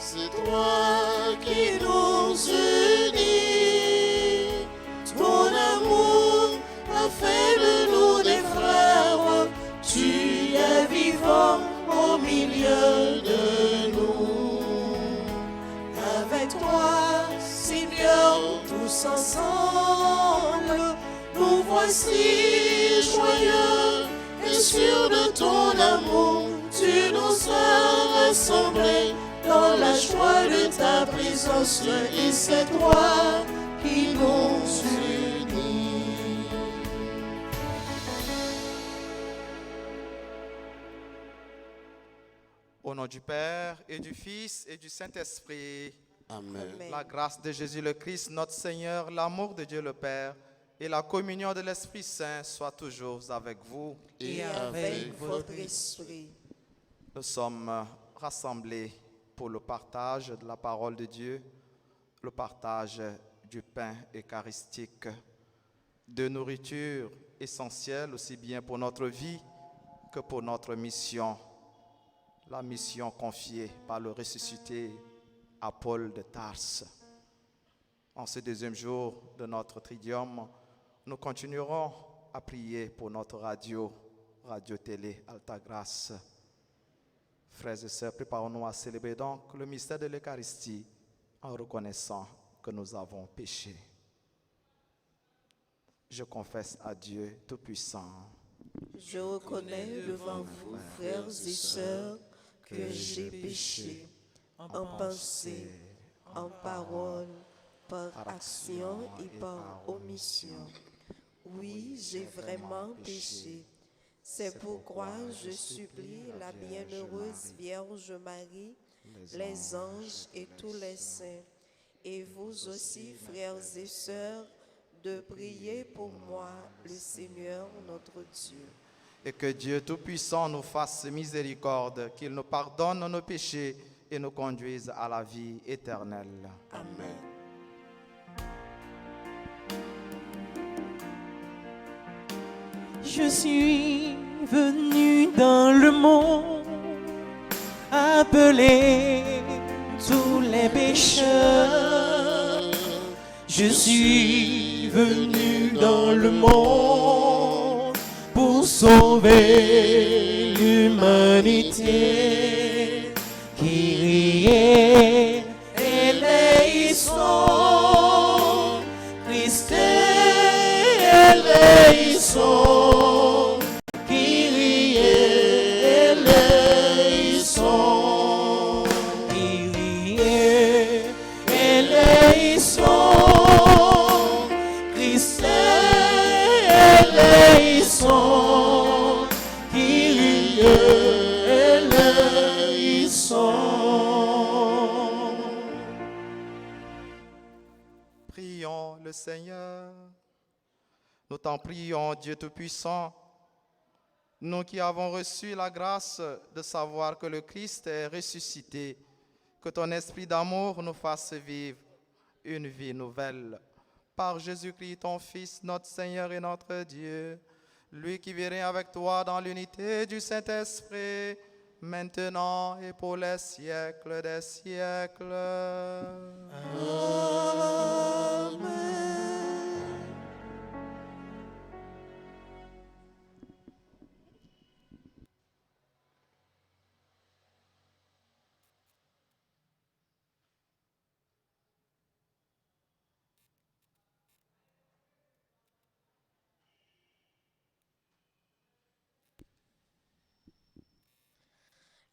C'est toi qui nous unis. Ton amour a fait de nous des frères. Tu es vivant au milieu de nous. Avec toi, Seigneur, tous ensemble, nous voici joyeux et sûrs de ton amour. Tu nous as rassemblés dans la joie de ta présence, et c'est toi qui nous unis. Au nom du Père et du Fils et du Saint-Esprit, Amen. la grâce de Jésus le Christ, notre Seigneur, l'amour de Dieu le Père et la communion de l'Esprit Saint soient toujours avec vous. Et avec votre esprit. Nous sommes rassemblés pour le partage de la parole de Dieu, le partage du pain eucharistique, de nourriture essentielle aussi bien pour notre vie que pour notre mission, la mission confiée par le ressuscité à Paul de Tarse. En ce deuxième jour de notre tridium, nous continuerons à prier pour notre radio-télé Alta Grace. Frères et sœurs, préparons-nous à célébrer donc le mystère de l'Eucharistie en reconnaissant que nous avons péché. Je confesse à Dieu Tout-Puissant. Je reconnais devant vous, frères et sœurs, que j'ai péché en pensée, en parole, par action et par omission. Oui, j'ai vraiment péché. C'est pourquoi je supplie la bienheureuse Vierge Marie, les anges et tous les saints, et vous aussi, frères et sœurs, de prier pour moi, le Seigneur notre Dieu. Et que Dieu Tout-Puissant nous fasse miséricorde, qu'il nous pardonne nos péchés et nous conduise à la vie éternelle. Amen. Je suis venu dans le monde appeler tous les pécheurs. Je suis venu dans le monde pour sauver l'humanité. Kyrie eleison, Christe eleison, Kyrie eleison, Kyrie eleison, Christe eleison, Kyrie eleison. Prions le Seigneur. Nous t'en prions, Dieu Tout-Puissant, nous qui avons reçu la grâce de savoir que le Christ est ressuscité, que ton esprit d'amour nous fasse vivre une vie nouvelle. Par Jésus-Christ, ton Fils, notre Seigneur et notre Dieu, lui qui vit avec toi dans l'unité du Saint-Esprit, maintenant et pour les siècles des siècles. Amen.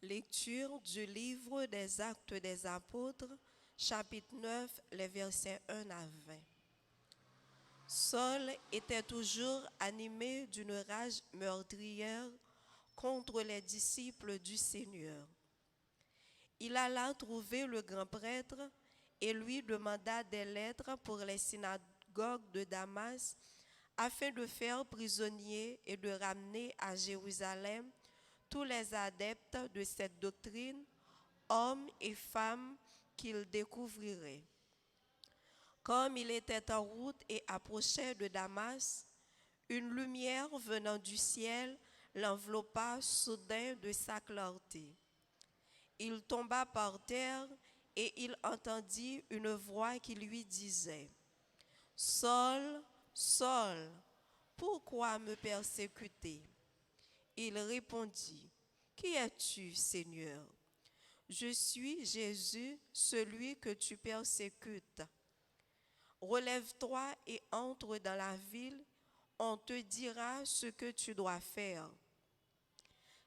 Lecture du livre des Actes des Apôtres, chapitre 9, les versets 1 à 20. Saul était toujours animé d'une rage meurtrière contre les disciples du Seigneur. Il alla trouver le grand prêtre et lui demanda des lettres pour les synagogues de Damas afin de faire prisonnier et de ramener à Jérusalem tous les adeptes de cette doctrine, hommes et femmes qu'il découvrirait. Comme il était en route et approchait de Damas, une lumière venant du ciel l'enveloppa soudain de sa clarté. Il tomba par terre et il entendit une voix qui lui disait, « Saul, Saul, pourquoi me persécuter ?» Il répondit, « Qui es-tu, Seigneur ? » « Je suis Jésus, celui que tu persécutes. Relève-toi et entre dans la ville, on te dira ce que tu dois faire. »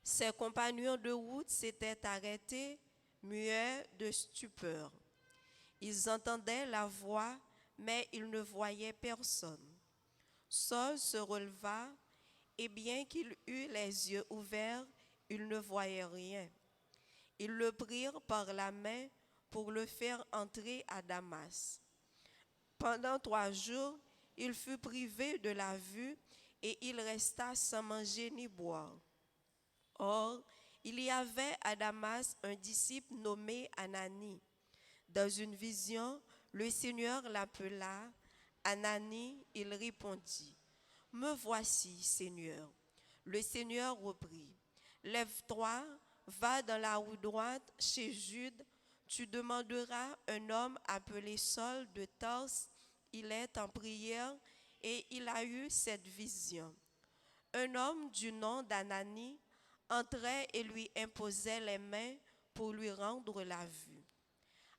Ses compagnons de route s'étaient arrêtés, muets de stupeur. Ils entendaient la voix, mais ils ne voyaient personne. Saul se releva, et bien qu'il eût les yeux ouverts, il ne voyait rien. Ils le prirent par la main pour le faire entrer à Damas. Pendant 3 jours, il fut privé de la vue et il resta sans manger ni boire. Or, il y avait à Damas un disciple nommé Ananie. Dans une vision, le Seigneur l'appela. Ananie, il répondit, « Me voici, Seigneur. » Le Seigneur reprit, « Lève-toi, va dans la rue droite chez Jude, tu demanderas un homme appelé Saul de Tarse. Il est en prière et il a eu cette vision. Un homme du nom d'Ananie entrait et lui imposait les mains pour lui rendre la vue.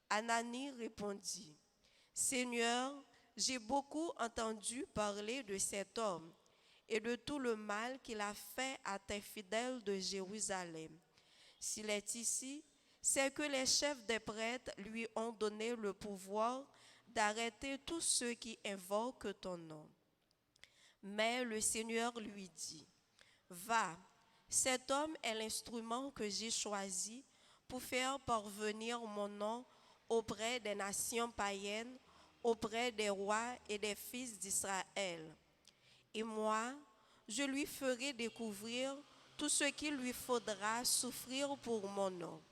Ananie répondit, « Seigneur, j'ai beaucoup entendu parler de cet homme et de tout le mal qu'il a fait à tes fidèles de Jérusalem. S'il est ici, c'est que les chefs des prêtres lui ont donné le pouvoir d'arrêter tous ceux qui invoquent ton nom. » Mais le Seigneur lui dit, « Va, cet homme est l'instrument que j'ai choisi pour faire parvenir mon nom auprès des nations païennes, auprès des rois et des fils d'Israël. Et moi, je lui ferai découvrir tout ce qu'il lui faudra souffrir pour mon nom. »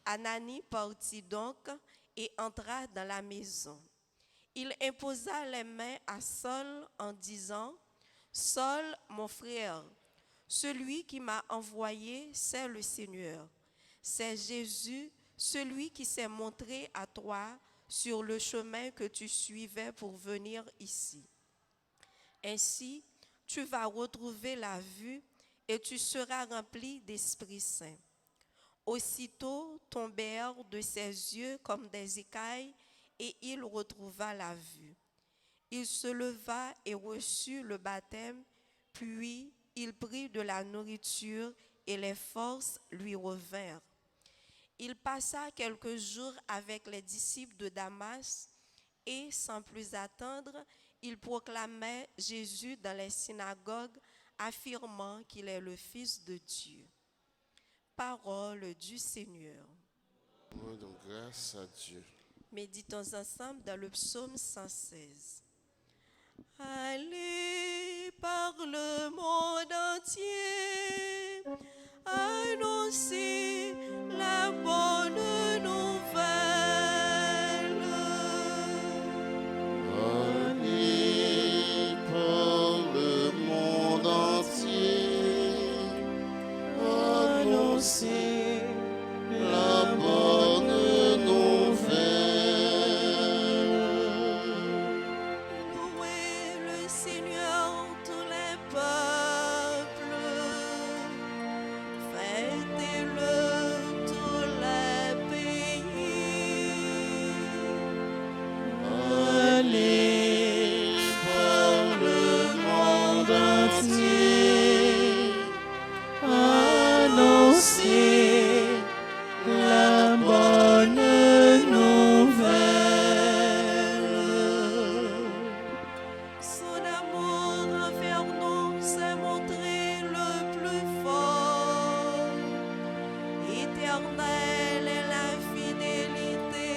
Ananie partit donc et entra dans la maison. Il imposa les mains à Saul en disant, « Saul, mon frère, celui qui m'a envoyé, c'est le Seigneur. C'est Jésus, celui qui s'est montré à toi sur le chemin que tu suivais pour venir ici. Ainsi, tu vas retrouver la vue et tu seras rempli d'Esprit Saint. » Aussitôt tombèrent de ses yeux comme des écailles et il retrouva la vue. Il se leva et reçut le baptême, puis il prit de la nourriture et les forces lui revinrent. Il passa quelques jours avec les disciples de Damas et, sans plus attendre, il proclamait Jésus dans les synagogues, affirmant qu'il est le Fils de Dieu. Parole du Seigneur. Donc, grâce à Dieu. Méditons ensemble dans le psaume 116. Allez par le monde entier, annoncez la bonne nouvelle. Allez par le monde entier, annoncez la bonne nouvelle. Louez le Seigneur tous les peuples, fêtez-le tous les pays. Allez par le monde entier, annoncez la bonne nouvelle. Son amour envers nous s'est montré le plus fort. Éternelle est la fidélité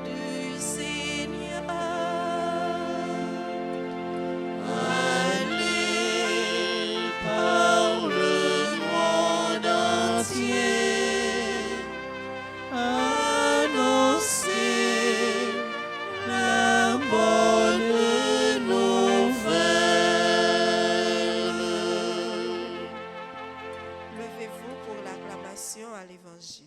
du Seigneur. Allez par le monde entier, annoncez la bonne nouvelle. Levez-vous pour l'acclamation à l'Évangile.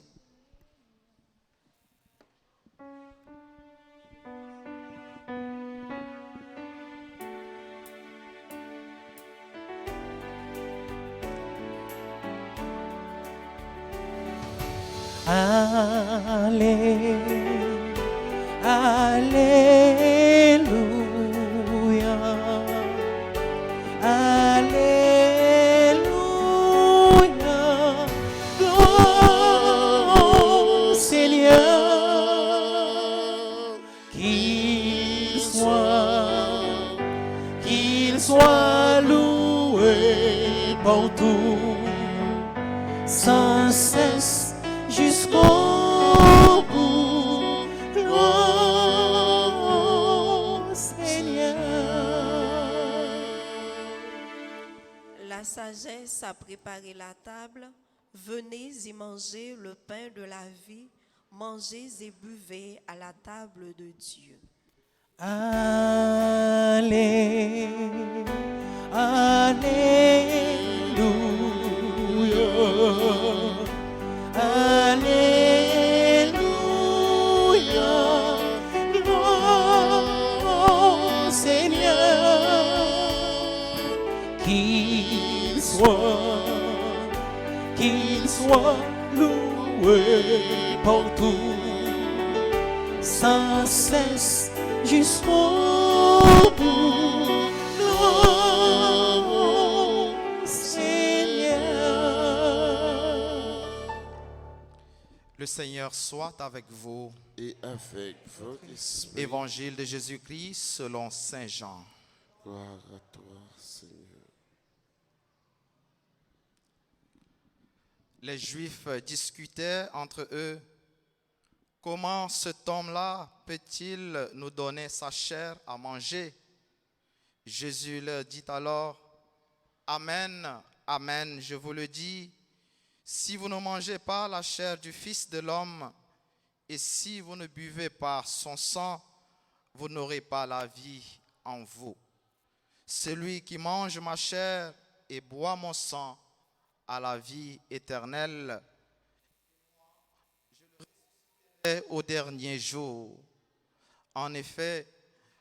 Allez, Alléluia, Alléluia, gloire au Seigneur, qu'il soit loué partout, sans cesse jusqu'au bout, gloire au Seigneur. La sagesse a préparé la table. Venez y manger le pain de la vie. Mangez et buvez à la table de Dieu. Allez, Alléluia, Alléluia, gloire au Seigneur, qu'il soit loué partout, sans cesse jusqu'au bout, gloire au Seigneur. Le Seigneur soit avec vous. Et avec votre esprit. Évangile de Jésus-Christ selon Saint Jean. Gloire à toi, Seigneur. Les Juifs discutaient entre eux. Comment cet homme-là peut-il nous donner sa chair à manger? Jésus leur dit alors, Amen, Amen, je vous le dis, si vous ne mangez pas la chair du Fils de l'homme, et si vous ne buvez pas son sang, vous n'aurez pas la vie en vous. Celui qui mange ma chair et boit mon sang a la vie éternelle. Au dernier jour. En effet,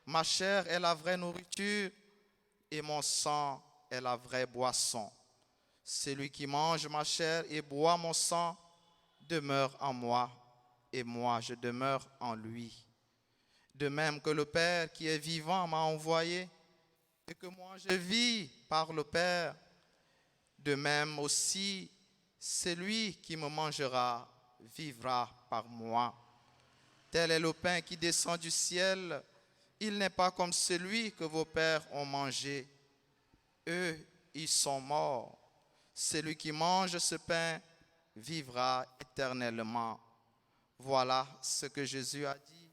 ma chair est la vraie nourriture et mon sang est la vraie boisson. Celui qui mange ma chair et boit mon sang demeure en moi et moi je demeure en lui. De même que le Père qui est vivant m'a envoyé et que moi je vis par le Père, de même aussi celui qui me mangera vivra par moi. Tel est le pain qui descend du ciel. Il n'est pas comme celui que vos pères ont mangé. Eux, ils sont morts. Celui qui mange ce pain vivra éternellement. Voilà ce que Jésus a dit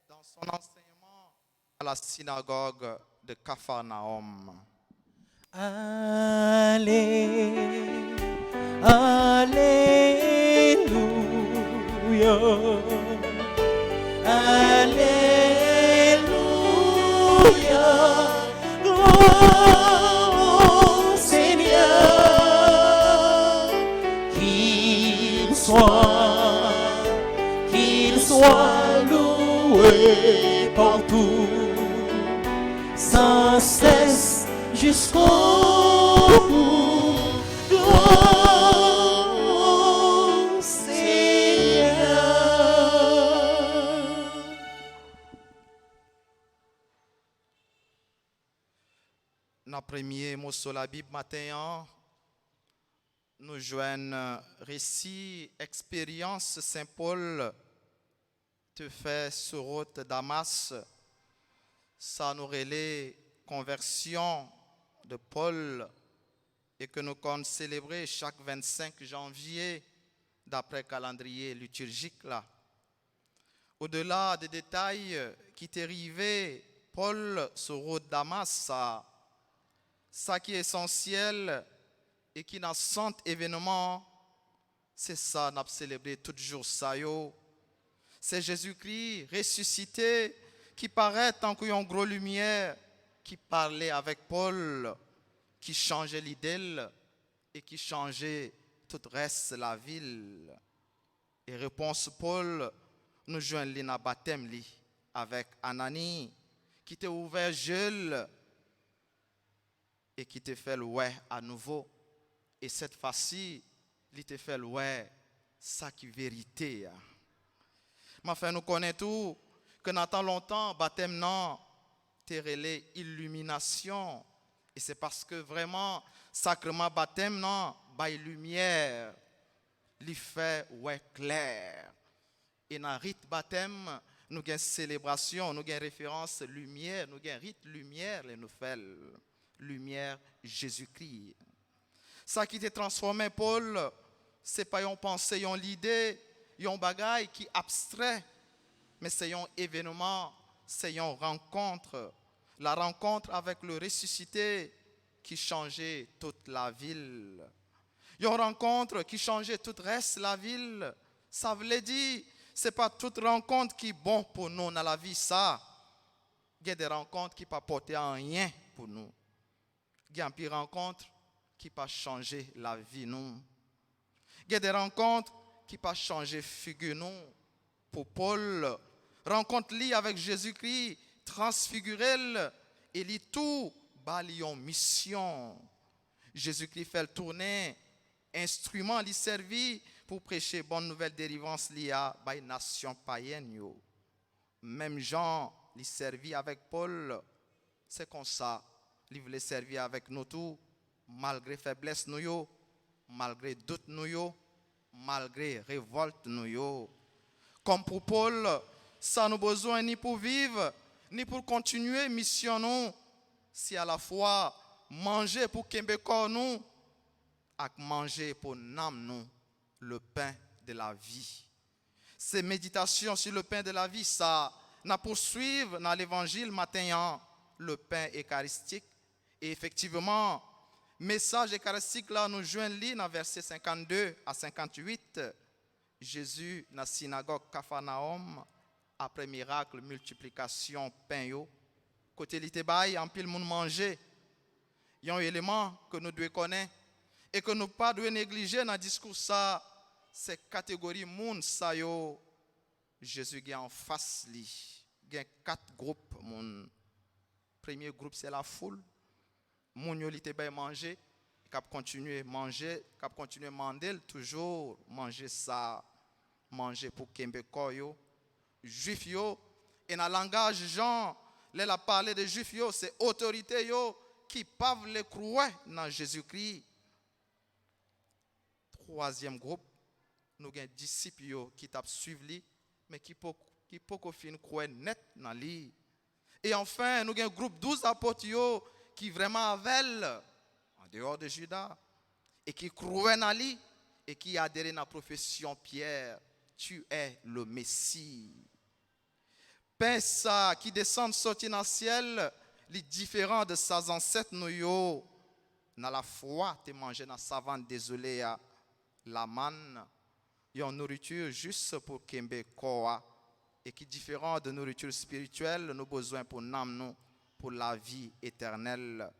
dans son enseignement à la synagogue de Capharnaüm. Allez, Alléluia, Alléluia, gloire au Seigneur, qu'il soit loué partout, sans cesse jusqu'au bout, gloire au Seigneur. Dans le premier mot sur la Bible matin, nous joignons récit, expérience Saint Paul te fait sur route Damas. Ça nous relaie conversion de Paul et que nous comptons célébrer chaque 25 janvier d'après le calendrier liturgique là. Au-delà des détails qui t'arrivaient, Paul sur route Damas, ça qui est essentiel et qui dans 100 événements, c'est ça nous célébré tout jour ça yo. C'est Jésus-Christ ressuscité qui paraît tant qu'une grosse lumière qui parlait avec Paul, qui changeait l'idée et qui changeait tout le reste de la ville. Et réponse Paul, nous joignons dans baptême avec Anani, qui t'a ouvert Jules et qui t'a fait le ouais à nouveau. Et cette fois-ci, il t'a fait le ouais, ça qui est vérité. Mais enfin, nous connaissons tout, que dans tant longtemps, baptême non, t'es relé illumination. Et c'est parce que vraiment, sacrement baptême non, bail lumière, il fait ouais clair. Et dans le rite baptême, nous avons célébration, nous avons référence lumière, nous avons rite lumière, les nous fait lumière Jésus-Christ. Ça qui t'est transformé, Paul, c'est pas une pensée, une idée, un bagage qui est abstrait, mais c'est un événement, c'est une rencontre. La rencontre avec le ressuscité qui changeait toute la ville. Une rencontre qui changeait tout le reste de la ville. Ça veut dire, ce n'est pas toute rencontre qui est bonne pour nous dans la vie, ça. Il y a des rencontres qui ne peuvent pas porter à rien pour nous. Il y a des rencontres qui ne peuvent pas changer la vie, nous. Il y a des rencontres qui ne peuvent pas changer la figure, nous. Pour Paul, rencontre liée avec Jésus-Christ, transfiguré, et lit tout, balion mission. Jésus-Christ fait le tourner, instrument lui servi pour prêcher bonne nouvelle délivrance liée à la nation païenne. Même Jean lui servi avec Paul, c'est comme ça, il voulait servir avec nous tous, malgré faiblesse nous, malgré doute nous, malgré révolte nous. Comme pour Paul, ça nous besoin ni pour vivre, ni pour continuer mission nous, si à la fois manger pour Québécois nous, et manger pour nous le pain de la vie. Ces méditations sur le pain de la vie, ça n'a poursuivre dans l'évangile matin, le pain eucharistique. Et effectivement, message eucharistique là nous joignons dans versets 52 à 58. Jésus dans la synagogue Capharnaüm, après miracle, multiplication, pain yo. Côté li te bay, en pile monde manger. Il y a un élément que nous devons connaître et que nous ne pas devons négliger dans le discours ça, c'est catégorie monde ça yo. Jésus est en face li. Il y a 4 groupes monde. Premier groupe c'est la foule. Moun yo li te bay manger, cap continuer manger, cap continuer manger, toujours manger ça, manger pour Québécois yo. Juifs yo, et dans le langage Jean, là a parlé de juifs yo, c'est autorité yo qui peuvent les croire dans Jésus-Christ. Troisième groupe, nous avons des disciples yo qui t'a suivi, mais qui peut fin croire net dans lui. Et enfin, nous avons un groupe 12 apôtres yo qui vraiment avaient en dehors de Judas et qui croient dans lui et qui adhèrent à la profession Pierre, tu es le Messie. Pain ça qui descend sorti dans le ciel, les différents de ses ancêtres nous yo dans la foi te manger dans savane désolé à la manne, une nourriture juste pour Québécois et qui différent de nourriture spirituelle, nous besoin pour nous pour la vie éternelle.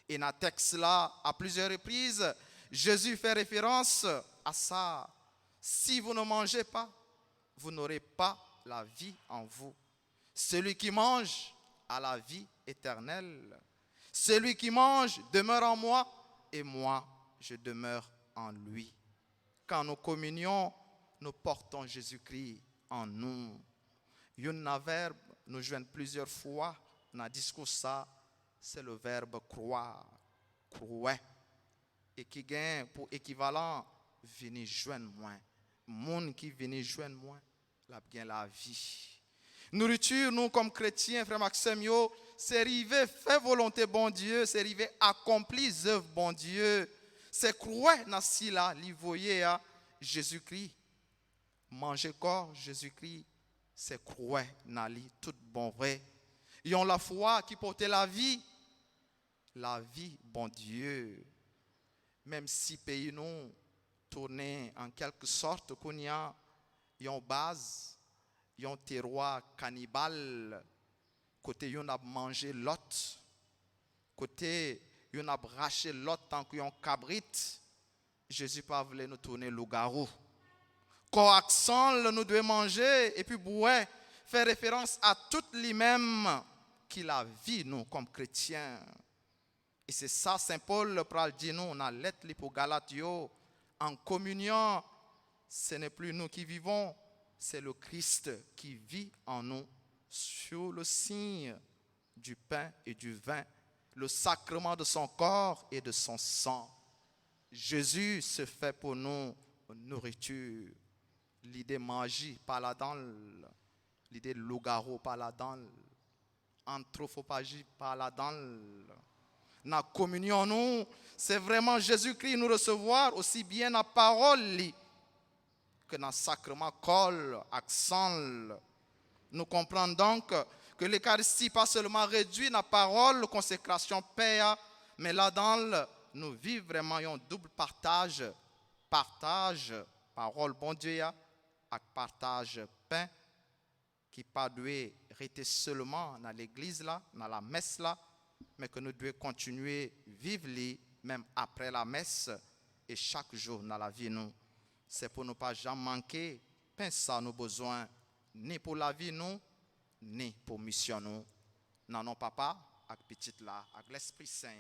Et dans le texte là, à plusieurs reprises, Jésus fait référence à ça. Si vous ne mangez pas, vous n'aurez pas la vie en vous. Celui qui mange a la vie éternelle. Celui qui mange demeure en moi et moi, je demeure en lui. Quand nous communions, nous portons Jésus-Christ en nous. Un verbe nous joignent plusieurs fois dans le discours ça, c'est le verbe croire. Croire. Et qui gagne pour équivalent, venir joindre moi. Monde qui vient joindre moi, la bien la vie. Nourriture, nous comme chrétiens, frère Maxime, c'est arriver faire volonté bon Dieu, c'est arriver accomplir œuvre bon Dieu. C'est croire dans ce là, voyez à Jésus-Christ. Manger corps Jésus-Christ, c'est croire dans lui tout bon vrai. Ils ont la foi qui porte la vie bon Dieu. Même si pays nous tourner en quelque sorte qu'on y a une base, un terroir cannibale, côté on a mangé l'autre, côté on a braché l'autre tant qu'on cabrit, Jésus pas voulu nous tourner loup-garou. corps accent, nous devons manger et puis boire, faire référence à toute lui-même qu'il a vu nous comme chrétiens. Et c'est ça, Saint Paul pral dit nous, on a lettre pour Galatio, en communion, ce n'est plus nous qui vivons, c'est le Christ qui vit en nous, sur le signe du pain et du vin, le sacrement de son corps et de son sang. Jésus se fait pour nous nourriture. L'idée magie, pas là-dedans, l'idée logaro, pas là-dedans, anthropophagie, pas là-dedans. La communion, nous, c'est vraiment Jésus-Christ nous recevoir aussi bien la parole que dans le sacrement col, accent. Nous comprenons donc que l'Eucharistie pas seulement réduit la parole, consécration, paix, mais là-dedans, nous vivons vraiment un double partage, parole bon Dieu, et partage pain, qui pas doit rester seulement dans l'église, là, dans la messe, là, mais que nous devons continuer à vivre même après la messe et chaque jour dans la vie. Nous, c'est pour ne pas jamais manquer, penser à nos besoins, ni pour la vie, nous, ni pour mission. Nous, non, papa, avec petite là, avec l'Esprit Saint.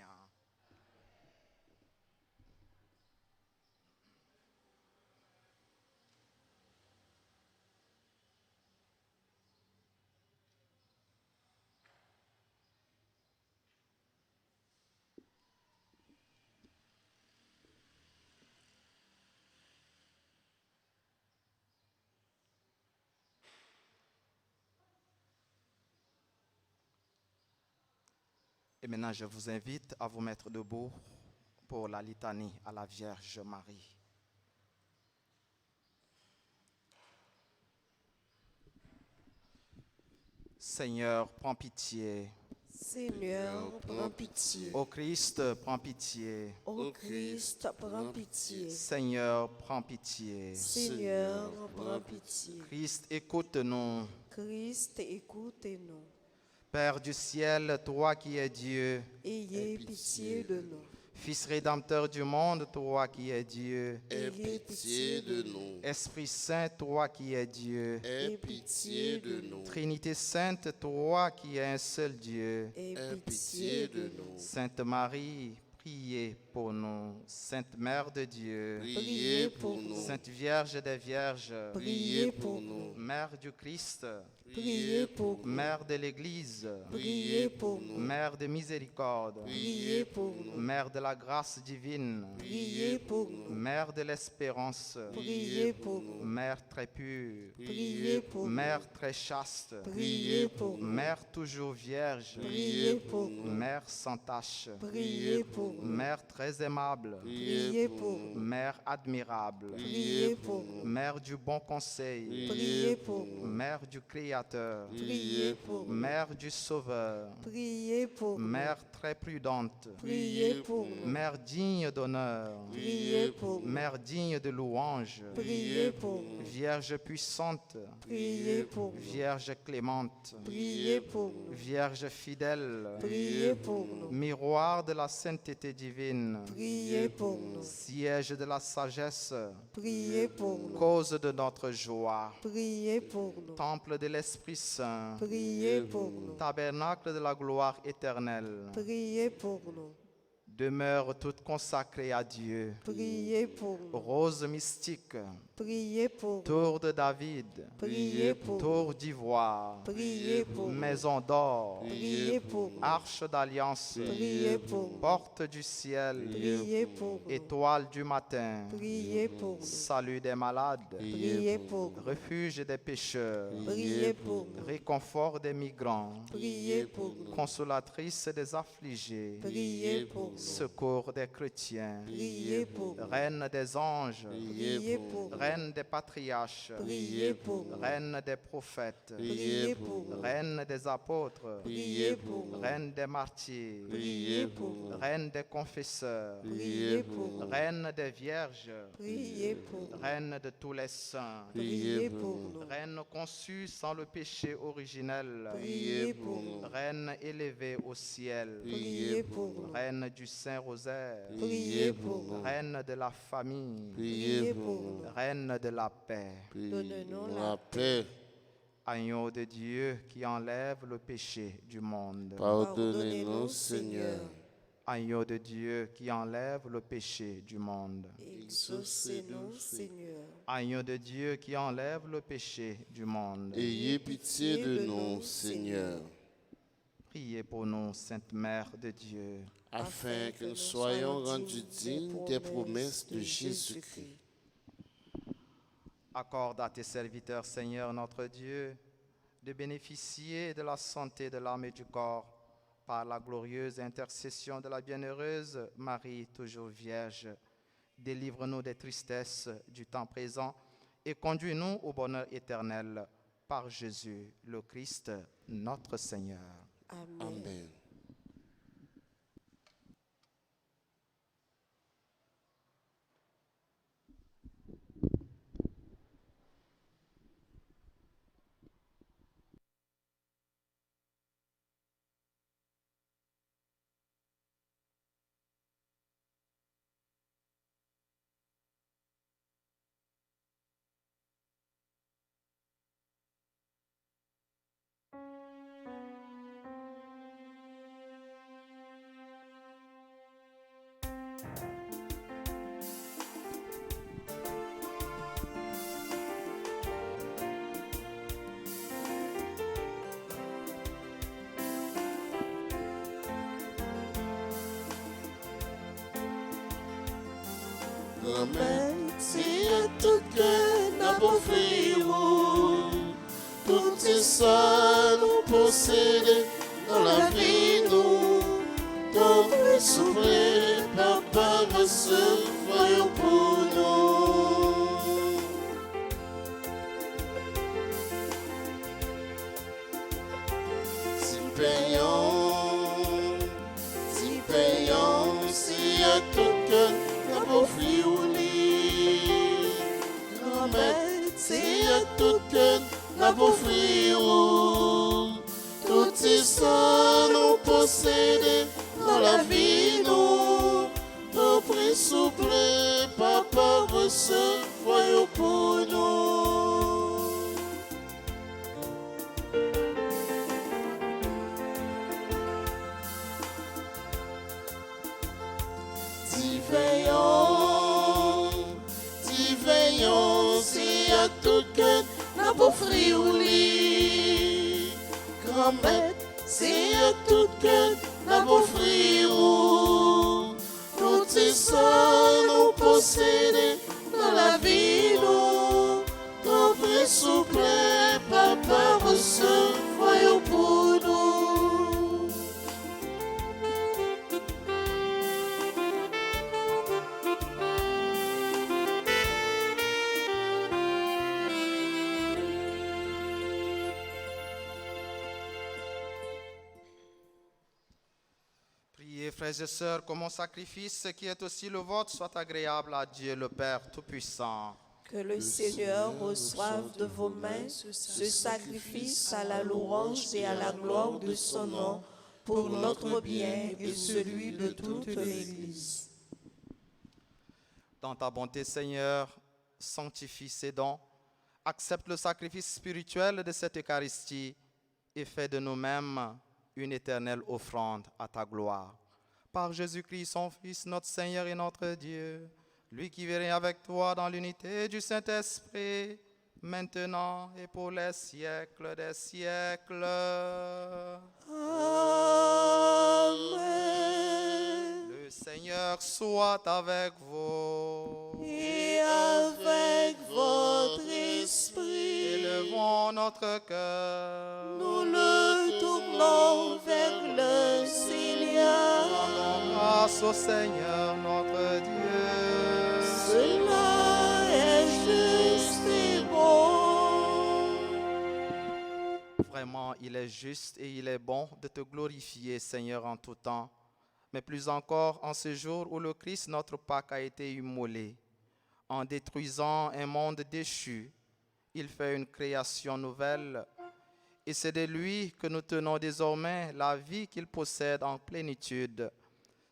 Et maintenant, je vous invite à vous mettre debout pour la litanie à la Vierge Marie. Seigneur, prends pitié. Seigneur, prends pitié. Ô Christ, prends pitié. Ô Christ, prends pitié. Seigneur, prends pitié. Seigneur, prends pitié. Christ, écoute-nous. Christ, écoutez-nous. Père du ciel, toi qui es Dieu, Ayez pitié de nous. Fils rédempteur du monde, toi qui es Dieu, Aie pitié de nous. Esprit Saint, toi qui es Dieu, Aie pitié de nous. Trinité Sainte, toi qui es un seul Dieu, Aie pitié de nous. Sainte Marie, priez pour nous. Sainte Mère de Dieu, Priez pour nous. Sainte Vierge des Vierges, Priez pour nous. Mère du Christ, Priez pour nous. Mère de l'Église, Priez pour nous. Mère de miséricorde, Priez pour nous. Mère de la grâce divine, Priez pour nous. Mère de l'espérance, Priez pour nous. Mère très pure, Priez pour nous. Mère très chaste, Priez pour nous. Mère toujours vierge, Priez pour nous. Mère sans tache, Priez pour nous. Mère très aimable, Priez pour nous. Mère admirable, Priez pour nous. Mère du bon conseil, Priez pour nous. Mère du Créateur, Priez pour nous. Mère du Sauveur, Priez pour nous. Mère très prudente, Priez pour nous. Mère digne d'honneur, Priez pour nous. Mère digne de louange, Priez pour nous. Vierge puissante, Priez pour nous. Vierge clémente, Priez pour nous. Vierge fidèle, Priez pour nous. miroir de la sainteté divine, Priez pour nous. siège de la sagesse, Priez pour nous. cause de notre joie, Priez pour nous. temple de l'Esprit Saint, Priez pour nous. tabernacle de la gloire éternelle, Priez pour nous. demeure toute consacrée à Dieu, Priez pour nous. rose mystique, Priez pour nous. tour de David, Priez pour nous. tour d'ivoire, Priez pour nous. maison d'or, Priez pour nous. arche d'alliance, Priez pour nous. porte du ciel, Priez pour nous. étoile du matin, Priez pour nous. salut des malades, Priez pour nous. refuge des pécheurs, Priez pour nous. réconfort des migrants, Priez pour nous. consolatrice des affligés, Priez pour nous. secours des chrétiens, Priez pour nous. reine des anges, Priez pour nous. reine des patriarches, Priez pour nous. reine des prophètes, Priez pour nous. reine des apôtres, Priez pour nous. reine des martyrs, Priez pour nous. reine des confesseurs, Priez pour nous. reine des vierges, Priez pour nous. reine de tous les saints, Priez pour nous. reine conçue sans le péché originel, Priez pour nous. reine élevée au ciel, Priez pour nous. reine du Saint-Rosaire, Priez pour nous. Reine de la famille, Priez pour nous. Reine de la paix, Donne-nous La paix. Agneau de Dieu qui enlève le péché du monde. Pardonnez-nous, Seigneur. Agneau de Dieu qui enlève le péché du monde. Exaucez-nous, Seigneur. Agneau de Dieu qui enlève le péché du monde. Ayez pitié de nous, Seigneur, Priez pour nous, Sainte Mère de Dieu, afin que nous soyons rendus dignes des promesses de Jésus-Christ. accorde à tes serviteurs, Seigneur notre Dieu, de bénéficier de la santé de l'âme et du corps par la glorieuse intercession de la bienheureuse Marie, toujours Vierge. Délivre-nous des tristesses du temps présent et conduis-nous au bonheur éternel par Jésus le Christ, notre Seigneur. Amen. Amen. Merci à tout cœur n'a pas fait Tout est ça nous posséder dans la vie, nous. Donc, soufflez, papa, recevoir pour nous. Si payons, si à tout cœur n'a pas fait si à tout cœur n'a pas fait tout est ça nous posséder dans la vie, nous. Nous prie souple, papa, recevoir pour nous. Veillons, si à tout cœur n'a pas fait grand-mère, si à tout cœur n'a pas fait tout est ça nous posséder dans la vie, nous. Ton vrai souple, papa, recevoir pour nous. Priez, frères et sœurs, que mon sacrifice, qui est aussi le vôtre, soit agréable à Dieu le Père Tout-Puissant. Que le Seigneur reçoive de vos mains ce sacrifice à la louange et à la gloire de son nom, pour notre bien et celui de toute l'Église. Dans ta bonté, Seigneur, sanctifie ces dons, accepte le sacrifice spirituel de cette Eucharistie et fais de nous-mêmes une éternelle offrande à ta gloire. Par Jésus-Christ, son Fils, notre Seigneur et notre Dieu, lui qui vit avec toi dans l'unité du Saint-Esprit, maintenant et pour les siècles des siècles. Amen. Le Seigneur soit avec vous. Et avec votre esprit, Élevons notre cœur. nous le tournons vers le Seigneur. Rendons grâce au Seigneur notre Dieu. Cela est juste et bon. Vraiment, il est juste et il est bon de te glorifier, Seigneur, en tout temps, mais plus encore en ce jour où le Christ, notre Pâque, a été immolé. En détruisant un monde déchu, il fait une création nouvelle. Et c'est de lui que nous tenons désormais la vie qu'il possède en plénitude.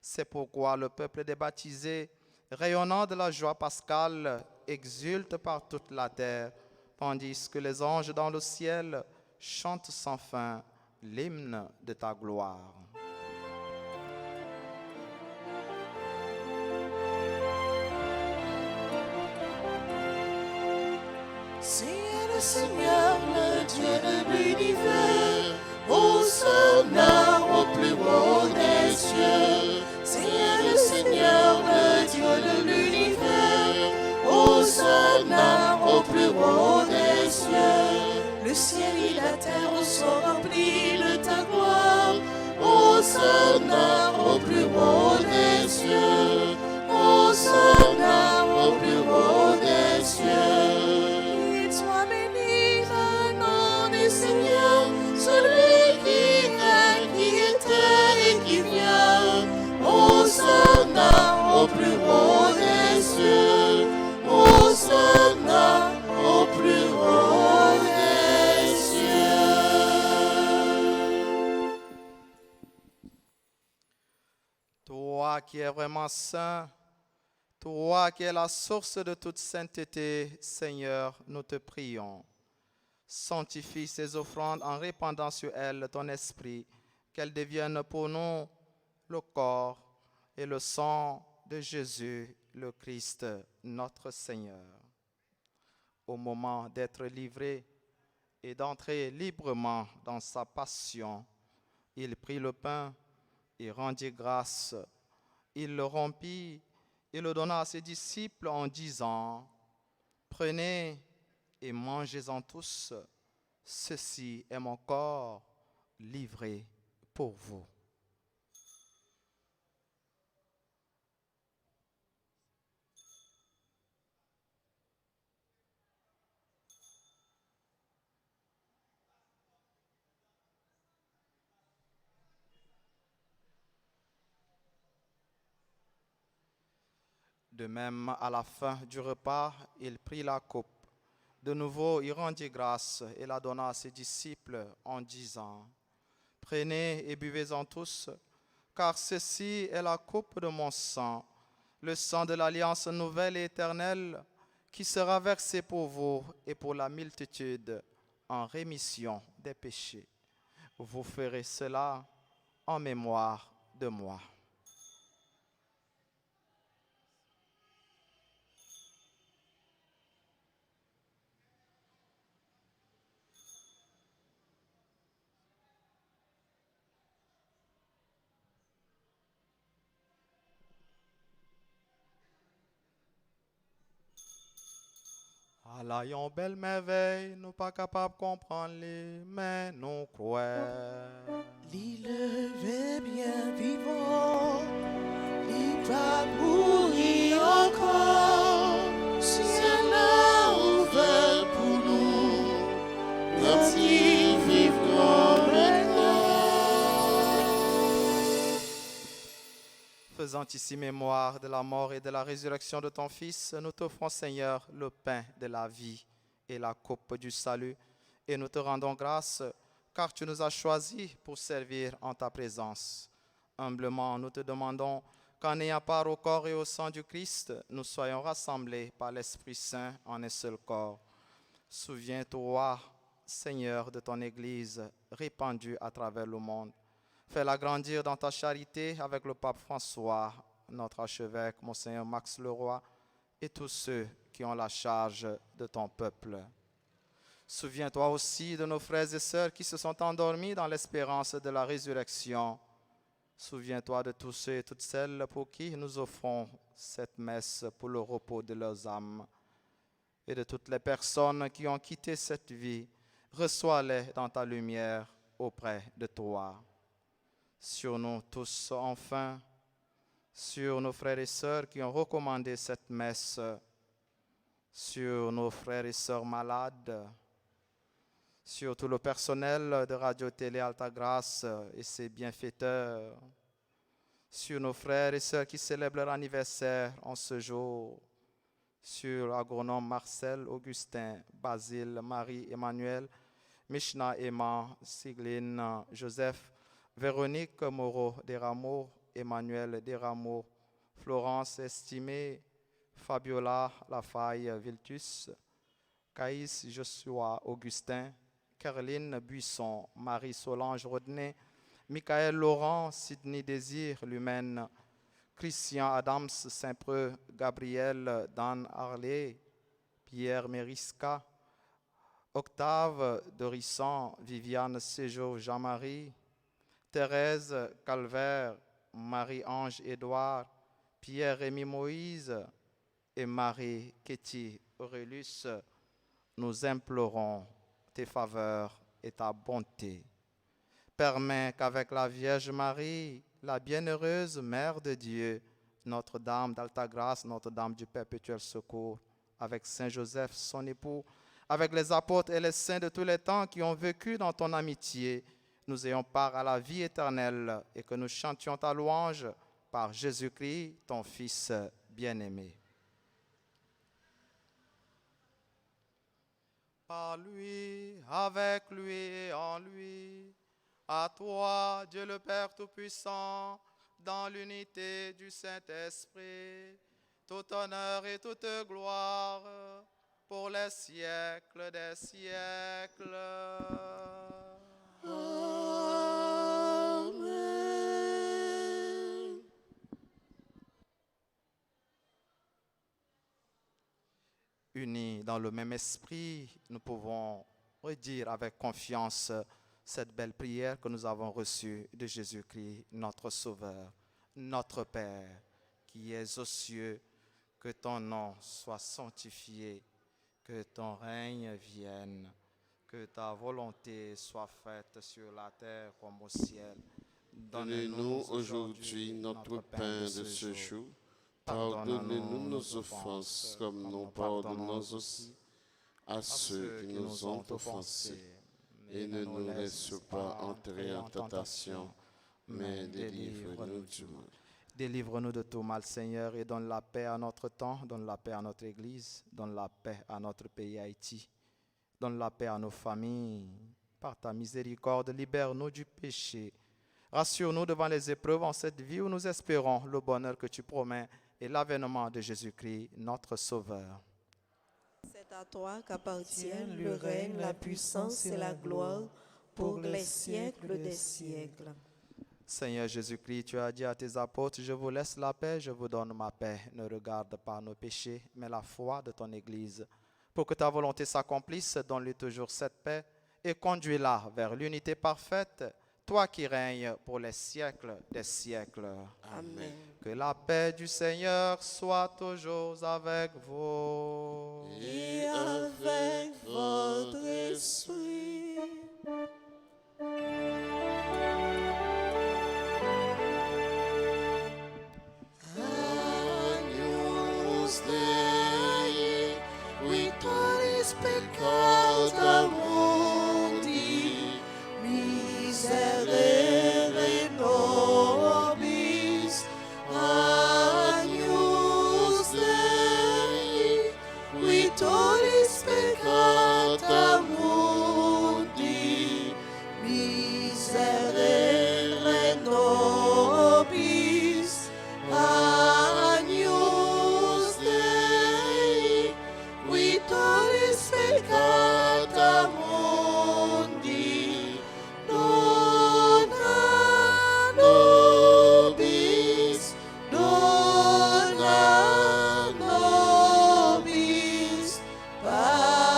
C'est pourquoi le peuple des baptisés, rayonnant de la joie pascale, exulte par toute la terre, tandis que les anges dans le ciel chantent sans fin l'hymne de ta gloire. C'est le Seigneur, le Dieu de l'univers, Hosanna au plus haut des cieux. C'est le Seigneur, le Dieu de l'univers, Hosanna au plus haut des cieux. Le ciel et la terre sont remplis de ta gloire, Hosanna au plus haut des cieux, Hosanna au plus haut des cieux. Sois béni le nom du Seigneur, celui qui est, qui était et qui vient. Hosanna au plus haut des cieux, Hosanna au plus haut des cieux. Toi qui es vraiment saint, toi qui es la source de toute sainteté, Seigneur, nous te prions. Sanctifie ces offrandes en répandant sur elles ton esprit, qu'elles deviennent pour nous le corps et le sang de Jésus, le Christ, notre Seigneur. Au moment d'être livré et d'entrer librement dans sa passion, il prit le pain et rendit grâce. Il le rompit et le donna à ses disciples en disant, « Prenez et mangez-en tous, ceci est mon corps livré pour vous. » De même, à la fin du repas, il prit la coupe. De nouveau, il rendit grâce et la donna à ses disciples en disant, « Prenez et buvez-en tous, car ceci est la coupe de mon sang, le sang de l'alliance nouvelle et éternelle, qui sera versé pour vous et pour la multitude en rémission des péchés. Vous ferez cela en mémoire de moi. » Allayons belle merveille, nous pas capables de comprendre les, mais nous croyons. Il est bien vivant, il va mourir encore. C'est là ouvert pour nous, ainsi vivrons maintenant. Faisant ici mémoire de la mort et de la résurrection de ton Fils, nous t'offrons, Seigneur, le pain de la vie et la coupe du salut, et nous te rendons grâce, car tu nous as choisis pour servir en ta présence. Humblement, nous te demandons qu'en ayant part au corps et au sang du Christ, nous soyons rassemblés par l'Esprit Saint en un seul corps. Souviens-toi, Seigneur, de ton Église répandue à travers le monde. Fais-la grandir dans ta charité avec le pape François, notre archevêque, Monseigneur Max Leroy, et tous ceux qui ont la charge de ton peuple. Souviens-toi aussi de nos frères et sœurs qui se sont endormis dans l'espérance de la résurrection. Souviens-toi de tous ceux et toutes celles pour qui nous offrons cette messe pour le repos de leurs âmes. Et de toutes les personnes qui ont quitté cette vie, reçois-les dans ta lumière auprès de toi. Sur nous tous, enfin, sur nos frères et sœurs qui ont recommandé cette messe, sur nos frères et sœurs malades, sur tout le personnel de Radio-Télé Altagrace et ses bienfaiteurs, sur nos frères et sœurs qui célèbrent leur anniversaire en ce jour, sur l'agronome Marcel, Augustin, Basile, Marie, Emmanuel, Mishna, Emma, Sigline, Joseph, Véronique Moreau des Rameaux Emmanuel Desrameaux, Florence Estimé, Fabiola Lafaille Viltus, Caïs Joshua Augustin, Caroline Buisson, Marie-Solange Rodney, Michael Laurent, Sydney Désir Lumène, Christian Adams Saint-Preux, Gabriel Dan Harley, Pierre Mérisca, Octave Dorissan, Viviane Séjour Jean-Marie, Thérèse Calvaire, Marie-Ange Édouard, Pierre-Rémy Moïse et Marie-Kéty Aurélus, nous implorons tes faveurs et ta bonté. Permets qu'avec la Vierge Marie, la bienheureuse Mère de Dieu, Notre-Dame d'Alta Grâce, Notre-Dame du Perpétuel Secours, avec Saint Joseph, son époux, avec les apôtres et les saints de tous les temps qui ont vécu dans ton amitié, nous ayons part à la vie éternelle et que nous chantions ta louange par Jésus-Christ, ton Fils bien-aimé. Par lui, avec lui et en lui, à toi, Dieu le Père Tout-Puissant, dans l'unité du Saint-Esprit, tout honneur et toute gloire pour les siècles des siècles. Amen. Unis dans le même esprit, nous pouvons redire avec confiance cette belle prière que nous avons reçue de Jésus-Christ, notre Sauveur, notre Père, qui es aux cieux, que ton nom soit sanctifié, que ton règne vienne, que ta volonté soit faite sur la terre comme au ciel. Donnez-nous aujourd'hui notre pain de ce jour. Pardonnez-nous nos offenses comme nous pardonnons aussi à ceux qui nous ont offensés. Et ne nous laisse pas entrer en tentation, mais délivre-nous du mal. Délivre-nous de tout mal, Seigneur, et donne la paix à notre temps, donne la paix à notre Église, donne la paix à notre pays Haïti, donne la paix à nos familles. Par ta miséricorde, libère-nous du péché. Rassure-nous devant les épreuves en cette vie où nous espérons le bonheur que tu promets et l'avènement de Jésus-Christ, notre Sauveur. C'est à toi qu'appartiennent le règne, la puissance et la gloire pour les siècles des siècles. Seigneur Jésus-Christ, tu as dit à tes apôtres, je vous laisse la paix, je vous donne ma paix. Ne regarde pas nos péchés, mais la foi de ton Église. Pour que ta volonté s'accomplisse, donne-lui toujours cette paix et conduis-la vers l'unité parfaite, toi qui règnes pour les siècles des siècles. Amen. Que la paix du Seigneur soit toujours avec vous. Et avec votre esprit. Agnus Dei, victoris peccata mundi, miserere nobis. Agnus Dei, victoris peccata mundi, miserere nobis. Agnus Dei, victoris peccata mundi, dona nobis, dona nobis pacem.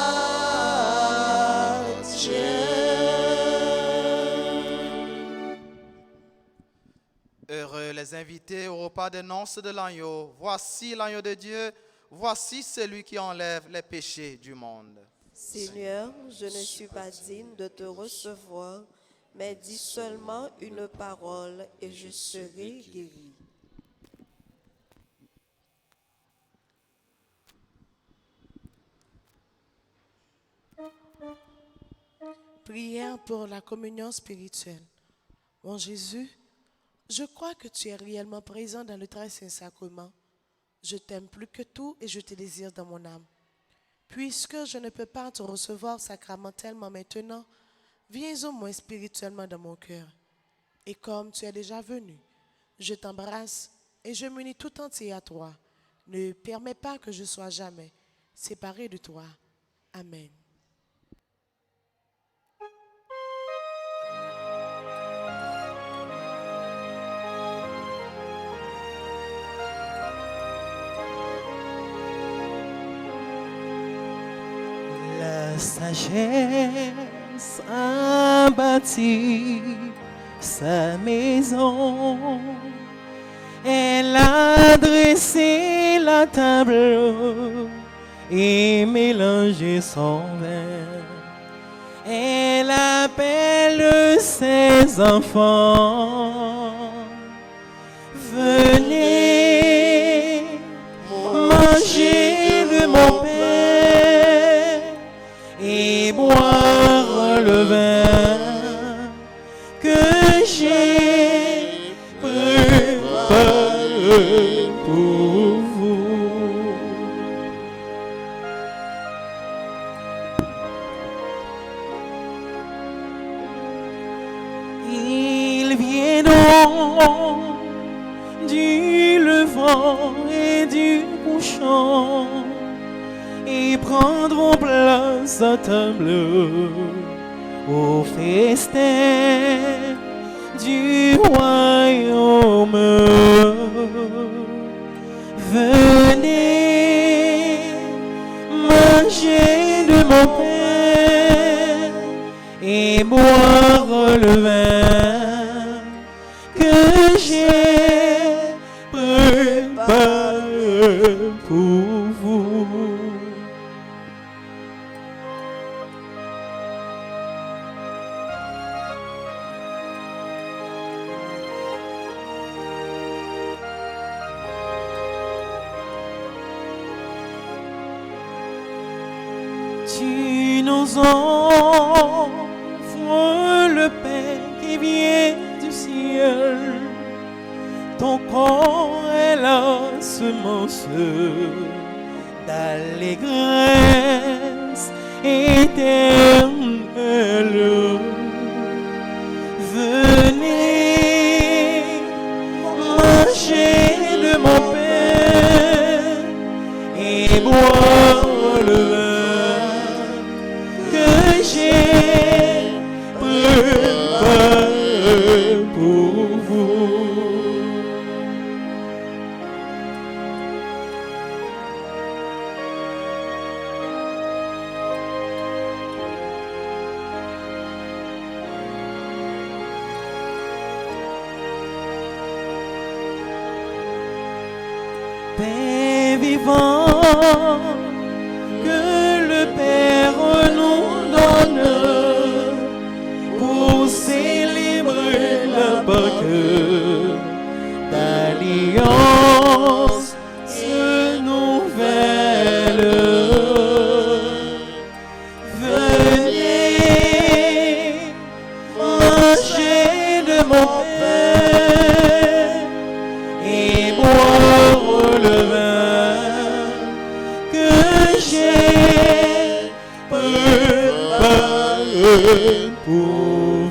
Heureux les invités au repas des noces de l'agneau. Voici l'agneau de Dieu, voici celui qui enlève les péchés du monde. Seigneur, je ne suis pas digne de te recevoir, mais dis seulement une parole et je serai guéri. Prière pour la communion spirituelle. Mon Jésus, je crois que tu es réellement présent dans le très saint sacrement. Je t'aime plus que tout et je te désire dans mon âme. Puisque je ne peux pas te recevoir sacramentellement maintenant, viens au moins spirituellement dans mon cœur. Et comme tu es déjà venu, Je t'embrasse et je m'unis tout entier à toi. Ne permets pas que je sois jamais séparé de toi. Amen. La sagesse a bâti sa maison. Elle a dressé la table et mélangé son vin. Elle appelle ses enfants. Venez manger de mon pain et boire le vin que j'ai préparé pour vous. Ils viendront du levant et du couchant et prendront place à table au festin du royaume. Venez manger de mon pain et boire le vin que j'ai préparé pour vous. Tu nous offres le pain qui vient du ciel. Ton corps est la semence d'allégresse éternelle. Venez manger de mon pain et boire le vin que j'ai préparé pour vous. Pain vivant que le Père nous donne pour célébrer la Pâque d'alliance nouvelle. Venez manger de mon pain et boire le vin que j'ai préparé pour vous.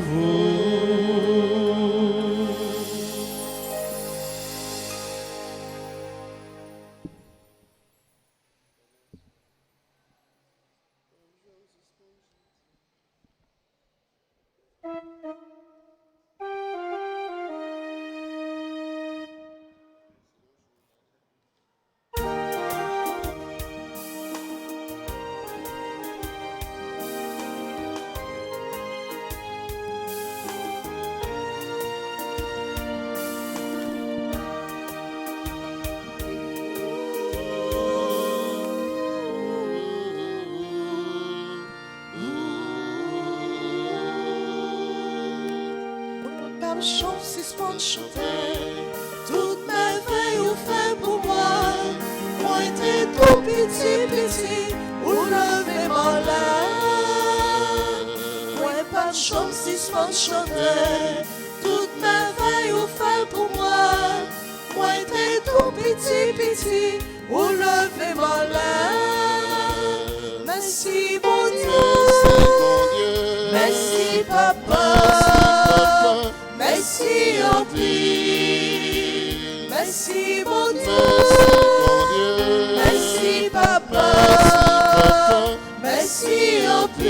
Chante, suspend, chanter. Toute merveille ou fait pour moi. Moi, t'es tout petit, petit, ou lever mon lait. Moi, pas de chante, suspend, chanter. Toute merveille ou fait pour moi. Moi, t'es tout petit, petit, ou lever mon lait. Merci, mon Dieu. Merci, Papa. Merci, en vie. Merci mon Dieu. Merci mon Dieu. Merci papa. Merci en plus.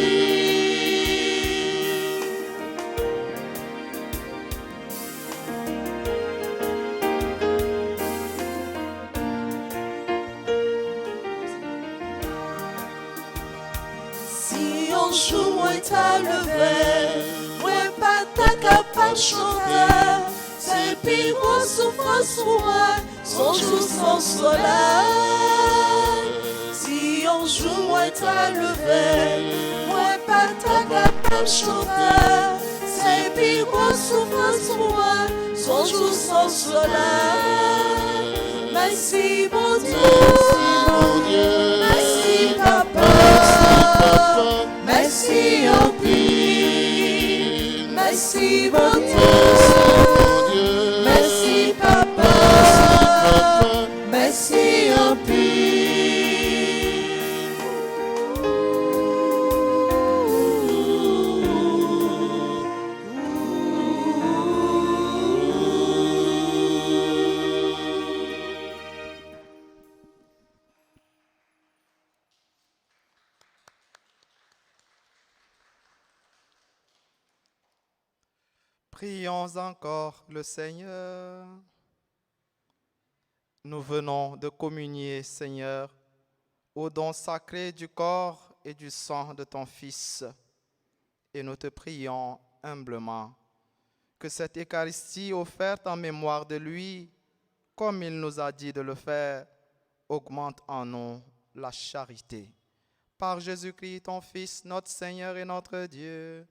Si un jour moi t'as levé, moi pas ta capable chanter, c'est puis moi souffrance pour moi, son jour sans soleil. Si un jour moi t'as levé, moi pas ta capable chanter, c'est puis moi souffrance pour moi, son jour sans soleil. Merci mon Dieu. Merci papa. Merci en plus. Merci mon Dieu. Merci papa. Merci en Prions encore le Seigneur. Nous venons de communier, Seigneur, au don sacré du corps et du sang de ton Fils. Et nous te prions humblement que cette Eucharistie offerte en mémoire de lui, comme il nous a dit de le faire, augmente en nous la charité. Par Jésus-Christ, ton Fils, notre Seigneur et notre Dieu,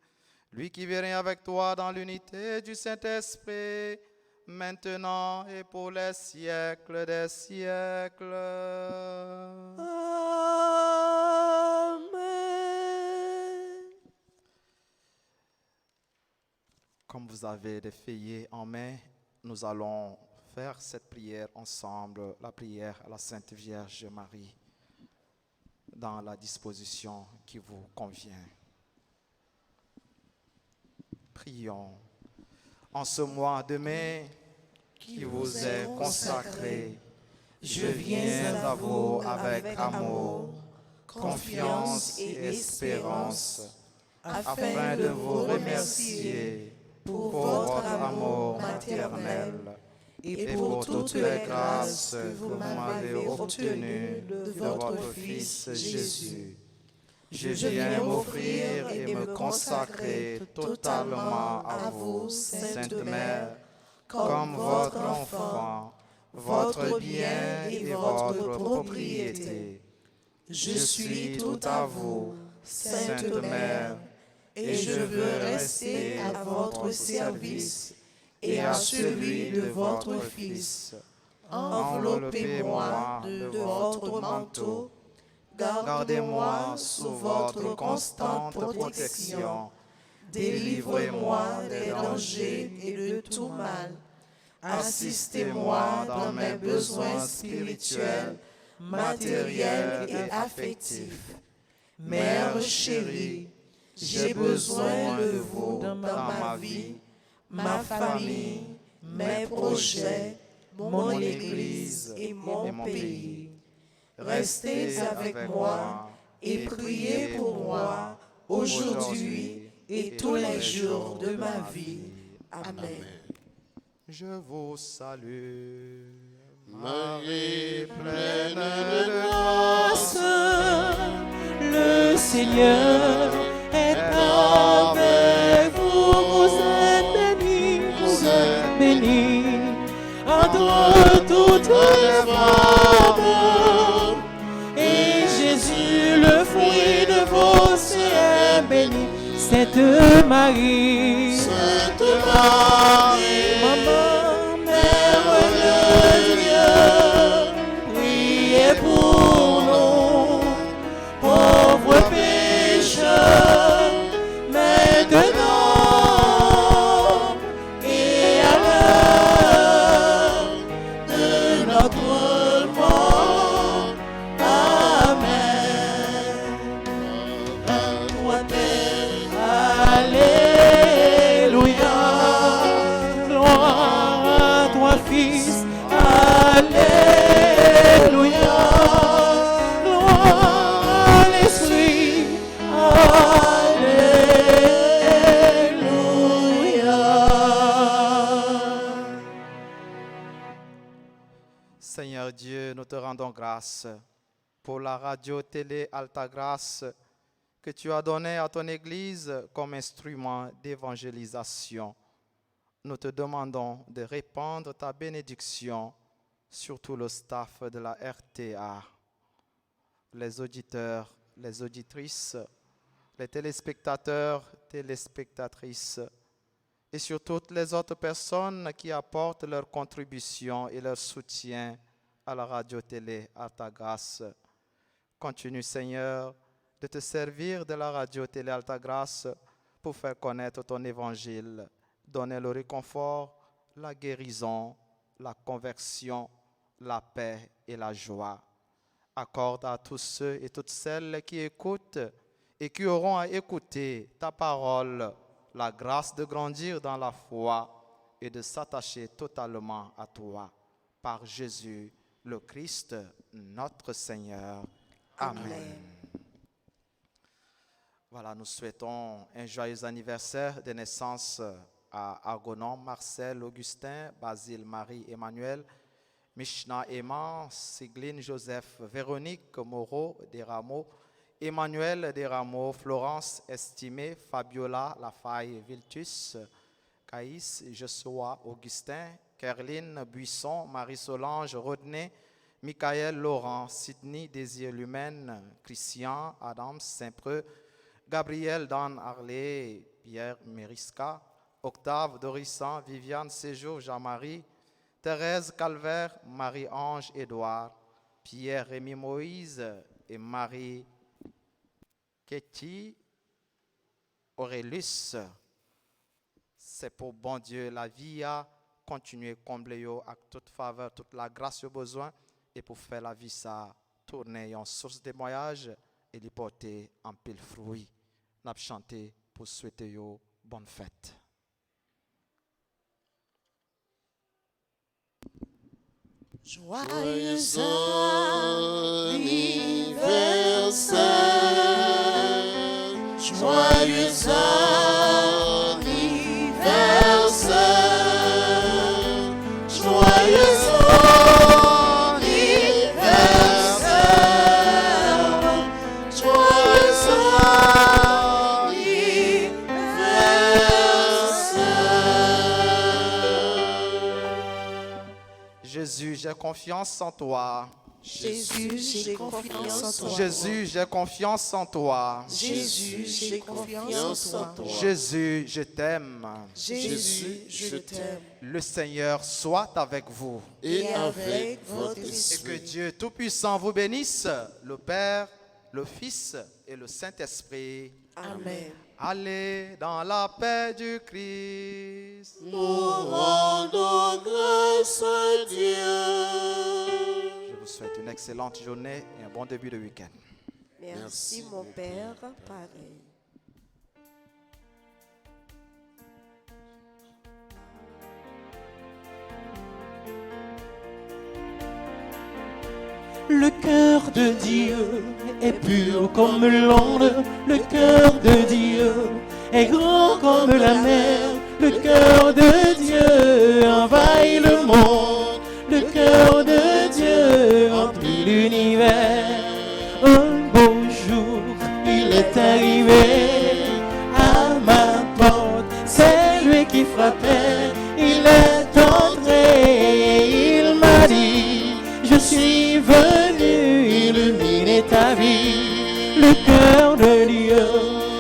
lui qui vit avec toi dans l'unité du Saint-Esprit, maintenant et pour les siècles des siècles. Amen. Comme vous avez des feuillets en main, nous allons faire cette prière ensemble, la prière à la Sainte Vierge Marie, dans la disposition qui vous convient. Prions. En ce mois de mai qui vous est consacré, je viens à vous avec amour, confiance et espérance, afin de vous remercier pour votre amour maternel et pour toutes les grâces que vous m'avez obtenues de votre Fils Jésus. Je viens m'offrir et me consacrer totalement à vous, Sainte Mère, comme votre enfant, votre bien et votre propriété. Je suis tout à vous, Sainte Mère, et je veux rester à votre service et à celui de votre Fils. Enveloppez-moi de votre manteau. Gardez-moi sous votre constante protection. Délivrez-moi des dangers et de tout mal. Assistez-moi dans mes besoins spirituels, matériels et affectifs. Mère chérie, j'ai besoin de vous dans ma vie, ma famille, mes projets, mon Église et mon pays. Restez avec moi et priez pour moi aujourd'hui et tous les jours de ma vie. Amen. Je vous salue, Marie pleine de grâce, Le Seigneur est avec vous, vous êtes bénie, entre toutes les femmes. Et Jésus, le fruit de vos seins, est béni. Sainte Marie, Maman, Mère de Dieu, priez pour nous, pauvres pécheurs, maintenant et à l'heure de notre mort. Amen. Toi, Père, Alléluia, gloire Alléluia. Gloire à l'Esprit. Alléluia. Seigneur Dieu, nous te rendons grâce pour la radio-télé Alta Grâce que tu as donnée à ton Église comme instrument d'évangélisation. Nous te demandons de répandre ta bénédiction sur tout le staff de la RTA, les auditeurs, les auditrices, les téléspectateurs, téléspectatrices, et sur toutes les autres personnes qui apportent leur contribution et leur soutien à la radio-télé Alta Grâce. Continue, Seigneur, de te servir de la radio-télé Alta Grâce pour faire connaître ton évangile, donner le réconfort, la guérison, la conversion, la paix et la joie. Accorde à tous ceux et toutes celles qui écoutent et qui auront à écouter ta parole la grâce de grandir dans la foi et de s'attacher totalement à toi. Par Jésus, le Christ, notre Seigneur. Amen. Voilà, nous souhaitons un joyeux anniversaire de naissance à Argonon, Marcel, Augustin, Basile, Marie, Emmanuel, Mishna, Emma, Sigline, Joseph, Véronique, Moreau, Desrameaux, Emmanuel Desrameaux, Florence Estimé, Fabiola Lafaille, Viltus, Caïs, Joshua, Augustin, Kerline Buisson, Marie-Solange, Rodney, Michael Laurent, Sydney Désir Lumène, Christian Adams, Saint-Preux, Gabriel Dan Harley, Pierre Mérisca, Octave Dorissan, Viviane Séjour, Jean-Marie, Thérèse Calvaire, Marie-Ange Édouard, Pierre Rémy Moïse et Marie Ketty Aurélus. C'est pour bon Dieu la vie à continuer combler avec toute faveur, toute la grâce au besoin et pour faire la vie ça tourner en source de moyage et lui porter en pile fruit. N'a chanté pour souhaiter yo bonne fête. Joyeux anniversaire, joyeux anniversaire, joyeux anniversaire, joyeux anniversaire. Jésus, j'ai confiance en toi. Jésus, j'ai confiance en toi. Jésus, j'ai confiance en toi. Jésus, j'ai confiance en toi. Jésus, je t'aime. Jésus, je t'aime. Le Seigneur soit avec vous. Et avec votre Et que esprit. Dieu Tout-Puissant vous bénisse, le Père, le Fils et le Saint-Esprit. Amen. Allez dans la paix du Christ. Nous rendons grâce à Dieu. Je vous souhaite une excellente journée et un bon début de week-end. Merci, mon Père. Pareil. Le cœur de Dieu est pur comme l'onde, le cœur de Dieu est grand comme la mer, le cœur de Dieu envahit le monde, le cœur de Dieu remplit l'univers. Un beau jour, il est arrivé à ma porte, c'est lui qui frappait, il est entré et il m'a dit: je suis venu illuminer ta vie. Le cœur de Dieu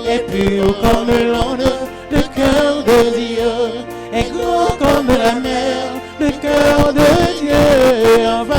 est pur comme l'onde, le cœur de Dieu est grand comme la mer, le cœur de Dieu envahit